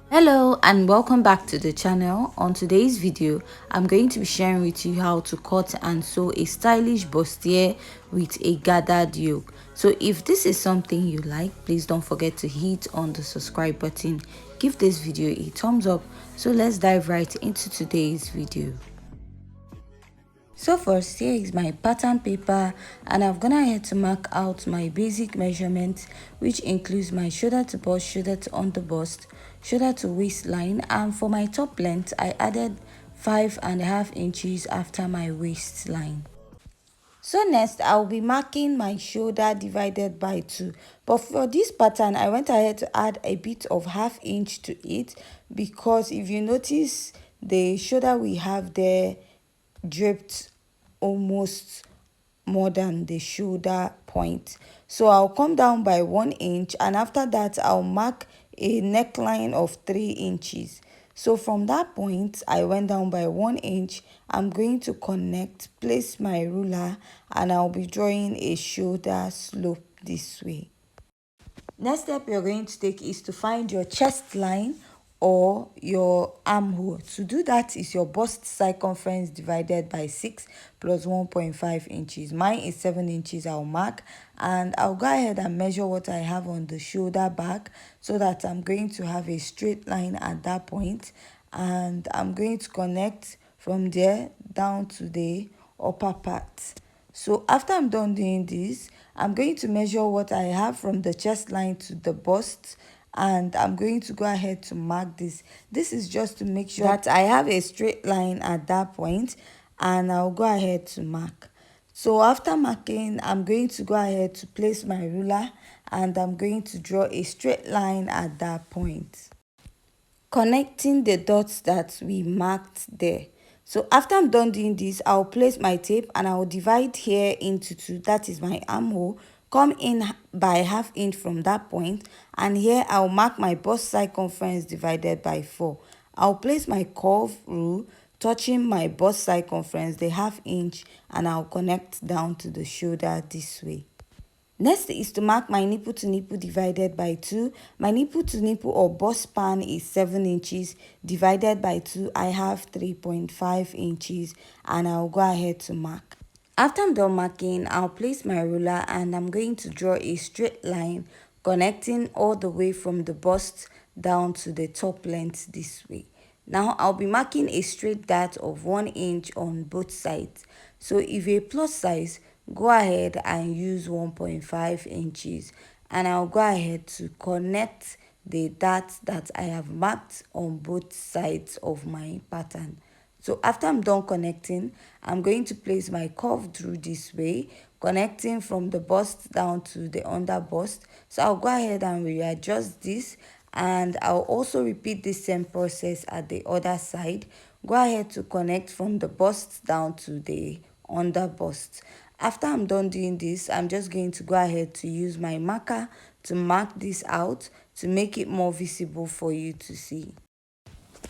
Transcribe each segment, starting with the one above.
Hello and welcome back to the channel. On today's video, I'm going to be sharing with you how to cut and sew a stylish bustier with a gathered yoke. So if this is something you like, please don't forget to hit on the subscribe button. Give this video a thumbs up. So let's dive right into today's video. So first, here is my pattern paper and I've gone ahead to mark out my basic measurements, which includes my shoulder to bust, shoulder to under bust, shoulder to waistline, and for my top length I added 5.5 inches after my waistline. So next I'll be marking my shoulder divided by 2, but for this pattern I went ahead to add a bit of ½ inch to it, because if you notice the shoulder we have there draped almost more than the shoulder point. So I'll come down by 1 inch, and after that I'll mark a neckline of 3 inches. So from that point I went down by 1 inch. I'm going to connect, place my ruler, and I'll be drawing a shoulder slope this way. Next step you're going to take is to find your chest line or your armhole. To do that is your bust circumference divided by 6 plus 1.5 inches. Mine is 7 inches. I'll mark, and I'll go ahead and measure what I have on the shoulder back, so that I'm going to have a straight line at that point, and I'm going to connect from there down to the upper part. So after I'm done doing this, I'm going to measure what I have from the chest line to the bust, and I'm going to go ahead to mark this. This is just to make sure that I have a straight line at that point, and I'll go ahead to mark. So after marking, I'm going to go ahead to place my ruler, and I'm going to draw a straight line at that point, connecting the dots that we marked there. So after I'm done doing this, I'll place my tape and I'll divide here into 2. That is my armhole. Come in by ½ inch from that point, and here I'll mark my bust circumference divided by 4. I'll place my curve rule touching my bust circumference, the ½ inch, and I'll connect down to the shoulder this way. Next is to mark my nipple to nipple divided by 2. My nipple to nipple or bust span is 7 inches. Divided by 2, I have 3.5 inches, and I'll go ahead to mark. After I'm done marking, I'll place my ruler and I'm going to draw a straight line connecting all the way from the bust down to the top length this way. Now I'll be marking a straight dart of 1 inch on both sides. So if you're plus size, go ahead and use 1.5 inches, and I'll go ahead to connect the dart that I have marked on both sides of my pattern. So after I'm done connecting, I'm going to place my curve through this way, connecting from the bust down to the under bust. So I'll go ahead and readjust this, and I'll also repeat the same process at the other side. Go ahead to connect from the bust down to the under bust. After I'm done doing this, I'm just going to go ahead to use my marker to mark this out to make it more visible for you to see.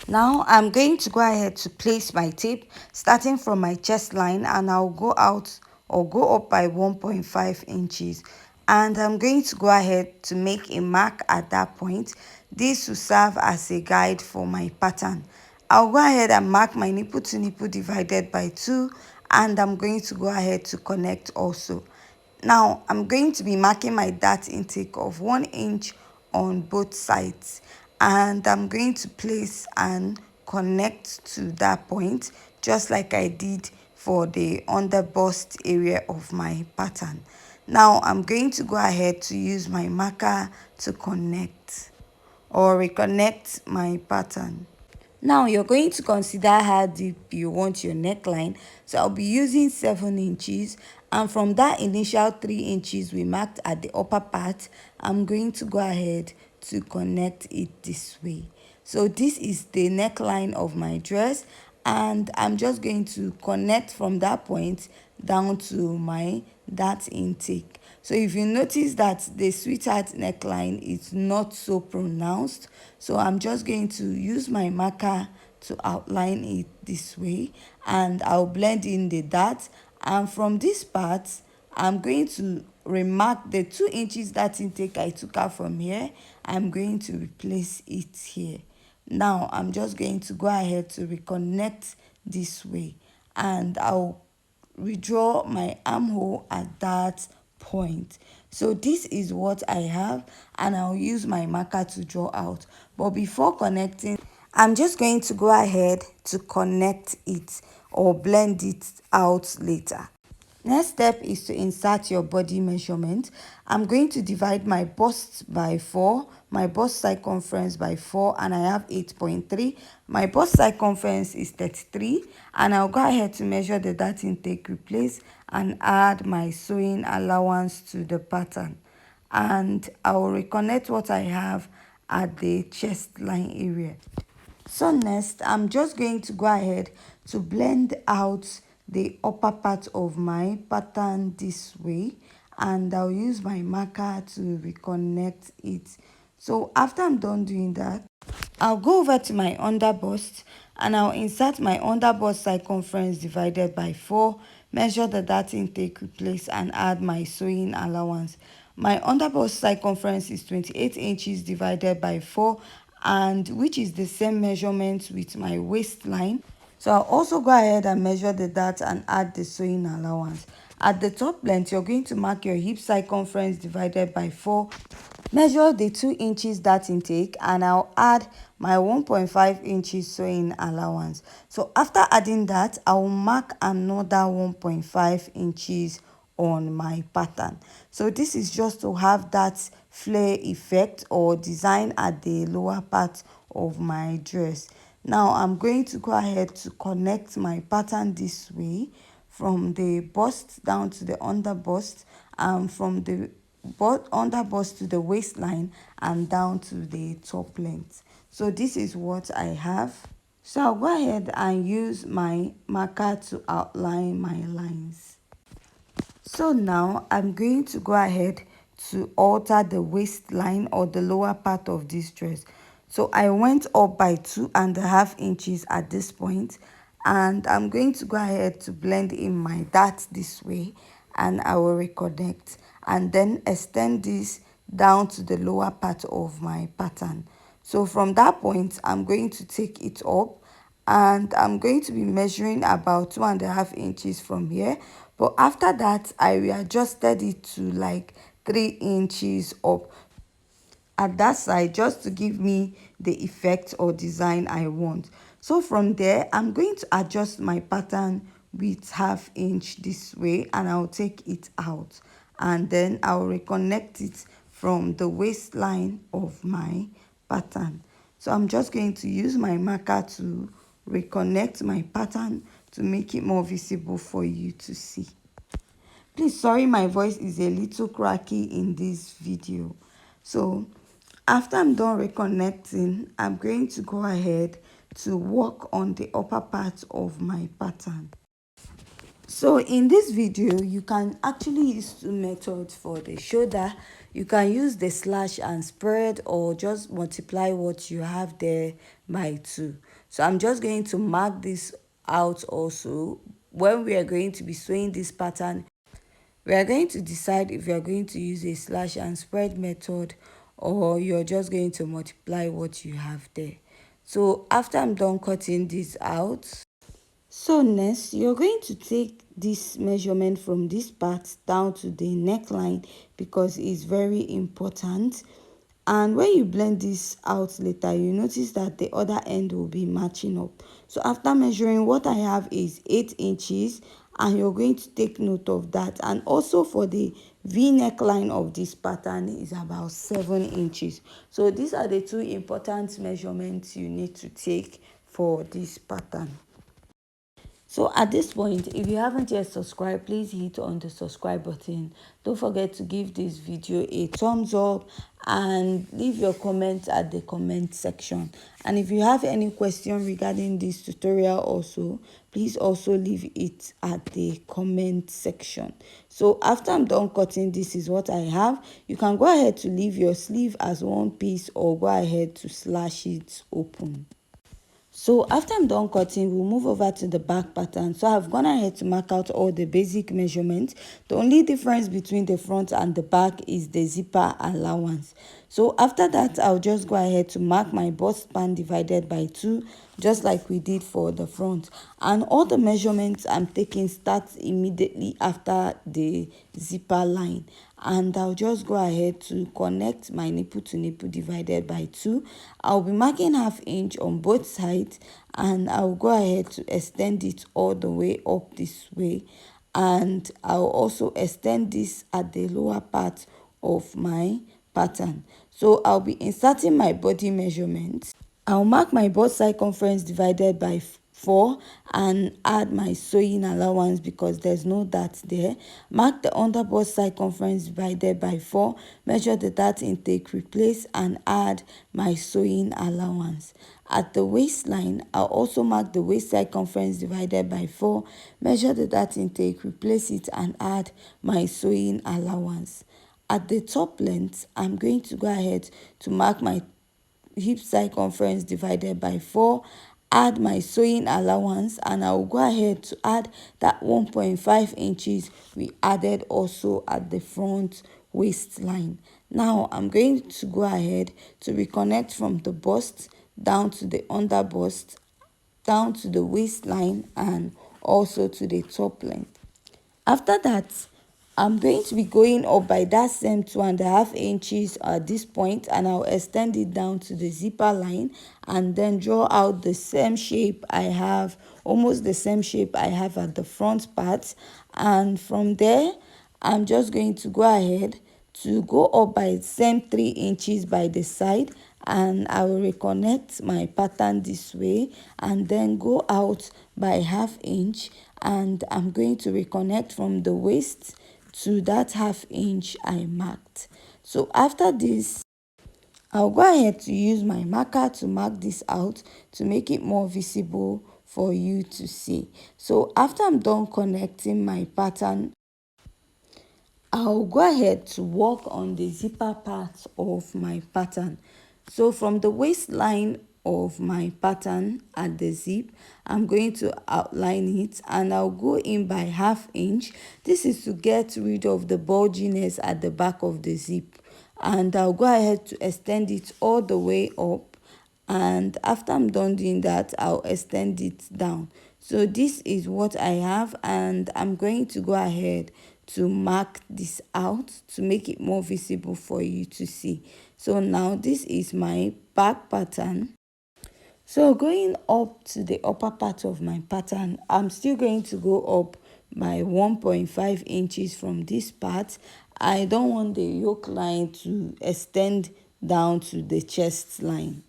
Now I'm going to go ahead to place my tape starting from my chest line, and I'll go out or go up by 1.5 inches, and I'm going to go ahead to make a mark at that point. This will serve as a guide for my pattern. I'll go ahead and mark my nipple to nipple divided by 2, and I'm going to go ahead to connect also. Now I'm going to be marking my dart intake of 1 inch on both sides, and I'm going to place and connect to that point just like I did for the under bust area of my pattern. Now I'm going to go ahead to use my marker to connect or reconnect my pattern. Now you're going to consider how deep you want your neckline. So I'll be using 7 inches, and from that initial 3 inches we marked at the upper part, I'm going to go ahead to connect it this way. So this is the neckline of my dress, and I'm just going to connect from that point down to my dart intake. So if you notice that the sweetheart neckline is not so pronounced, so I'm just going to use my marker to outline it this way, and I'll blend in the dart, and from this part I'm going to remark the 2 inches dart intake I took out from here. I'm going to replace it here. Now I'm just going to go ahead to reconnect this way, and I'll redraw my armhole at that point. So this is what I have, and I'll use my marker to draw out. But before connecting, I'm just going to go ahead to connect it or blend it out later. Next step is to insert your body measurement. I'm going to divide my bust by 4, my bust circumference by 4, and I have 8.3. My bust circumference is 33, and I'll go ahead to measure the dart intake, replace, and add my sewing allowance to the pattern. And I'll reconnect what I have at the chest line area. So next, I'm just going to go ahead to blend out the upper part of my pattern this way, and I'll use my marker to reconnect it. So after I'm done doing that, I'll go over to my under bust, and I'll insert my under bust circumference divided by 4, measure the dart intake, replace, and add my sewing allowance. My under bust circumference is 28 inches divided by 4, and which is the same measurement with my waistline. So I'll also go ahead and measure the dart and add the sewing allowance. At the top length, you're going to mark your hip circumference divided by 4. Measure the 2 inches dart intake, and I'll add my 1.5 inches sewing allowance. So after adding that, I'll mark another 1.5 inches on my pattern. So this is just to have that flare effect or design at the lower part of my dress. Now I'm going to go ahead to connect my pattern this way, from the bust down to the under bust, and from the under bust to the waistline, and down to the top length. So this is what I have. So I'll go ahead and use my marker to outline my lines. So now I'm going to go ahead to alter the waistline or the lower part of this dress. So I went up by 2.5 inches at this point, and I'm going to go ahead to blend in my dart this way, and I will reconnect and then extend this down to the lower part of my pattern. So from that point, I'm going to take it up, and I'm going to be measuring about 2.5 inches from here. But after that, I readjusted it to like 3 inches up at that side, just to give me the effect or design I want. So from there, I'm going to adjust my pattern with 1/2 inch this way, and I'll take it out, and then I'll reconnect it from the waistline of my pattern. So I'm just going to use my marker to reconnect my pattern to make it more visible for you to see. Please, sorry, my voice is a little cracky in this video. So after I'm done reconnecting, I'm going to go ahead to work on the upper part of my pattern. So in this video, you can actually use 2 methods for the shoulder. You can use the slash and spread, or just multiply what you have there by 2. So I'm just going to mark this out also. When we are going to be sewing this pattern, we are going to decide if you are going to use a slash and spread method, or you're just going to multiply what you have there. So after I'm done cutting this out, so next, you're going to take this measurement from this part down to the neckline, because it's very important. And when you blend this out later, you notice that the other end will be matching up. So after measuring, what I have is 8 inches, and you're going to take note of that. And also for the V neckline of this pattern is about 7 inches. So these are the 2 important measurements you need to take for this pattern. So at this point, if you haven't yet subscribed, please hit on the subscribe button. Don't forget to give this video a thumbs up and leave your comments at the comment section. And if you have any question regarding this tutorial also, please also leave it at the comment section. So after I'm done cutting, this is what I have. You can go ahead to leave your sleeve as one piece, or go ahead to slash it open. So after I'm done cutting, we'll move over to the back pattern. So I've gone ahead to mark out all the basic measurements. The only difference between the front and the back is the zipper allowance. So after that, I'll just go ahead to mark my bust span divided by 2, just like we did for the front. And all the measurements I'm taking starts immediately after the zipper line. And I'll just go ahead to connect my nipple to nipple divided by 2. I'll be marking ½ inch on both sides, and I'll go ahead to extend it all the way up this way, and I'll also extend this at the lower part of my pattern. So I'll be inserting my body measurements. I'll mark my bust circumference divided by 4 and add my sewing allowance because there's no dart there. Mark the under bust circumference divided by 4, measure the dart intake, replace and add my sewing allowance. At the waistline, I'll also mark the waist circumference divided by 4, measure the dart intake, replace it and add my sewing allowance. At the top length, I'm going to go ahead to mark my hip circumference divided by 4, add my sewing allowance, and I will go ahead to add that 1.5 inches we added also at the front waistline. Now I'm going to go ahead to reconnect from the bust down to the under bust, down to the waistline, and also to the top length. After that, I'm going to be going up by that same 2.5 inches at this point, and I'll extend it down to the zipper line and then draw out the same shape I have, almost the same shape I have at the front part. And from there, I'm just going to go ahead to go up by the same 3 inches by the side, and I will reconnect my pattern this way and then go out by ½ inch, and I'm going to reconnect from the waist to that ½ inch I marked. So after this, I'll go ahead to use my marker to mark this out to make it more visible for you to see. So after I'm done connecting my pattern, I'll go ahead to work on the zipper part of my pattern. So from the waistline of my pattern at the zip, I'm going to outline it, and I'll go in by ½ inch. This is to get rid of the bulginess at the back of the zip, and I'll go ahead to extend it all the way up, and after I'm done doing that, I'll extend it down. So this is what I have, and I'm going to go ahead to mark this out to make it more visible for you to see. So now this is my back pattern. So going up to the upper part of my pattern, I'm still going to go up by 1.5 inches from this part. I don't want the yoke line to extend down to the chest line,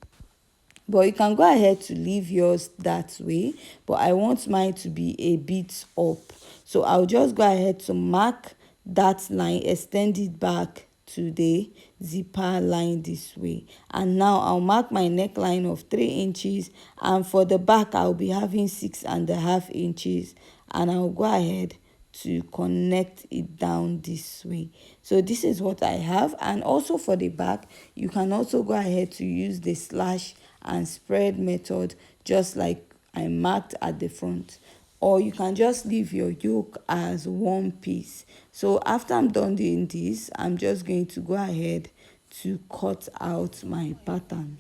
but you can go ahead to leave yours that way, but I want mine to be a bit up. So I'll just go ahead to mark that line, extend it back to the zipper line this way. And now I'll mark my neckline of 3 inches, and for the back I'll be having 6.5 inches, and I'll go ahead to connect it down this way. So this is what I have. And also for the back, you can also go ahead to use the slash and spread method, just like I marked at the front, or you can just leave your yoke as one piece. So after I'm done doing this, I'm just going to go ahead to cut out my pattern.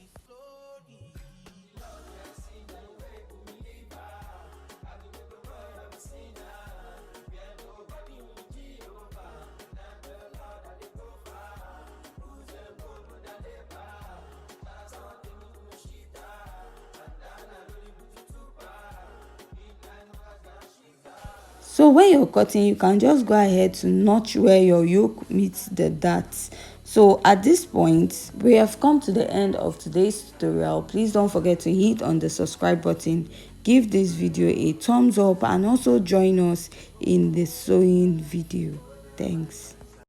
So when you're cutting, you can just go ahead to notch where your yoke meets the darts. So at this point, we have come to the end of today's tutorial. Please don't forget to hit on the subscribe button, give this video a thumbs up, and also join us in the sewing video. Thanks.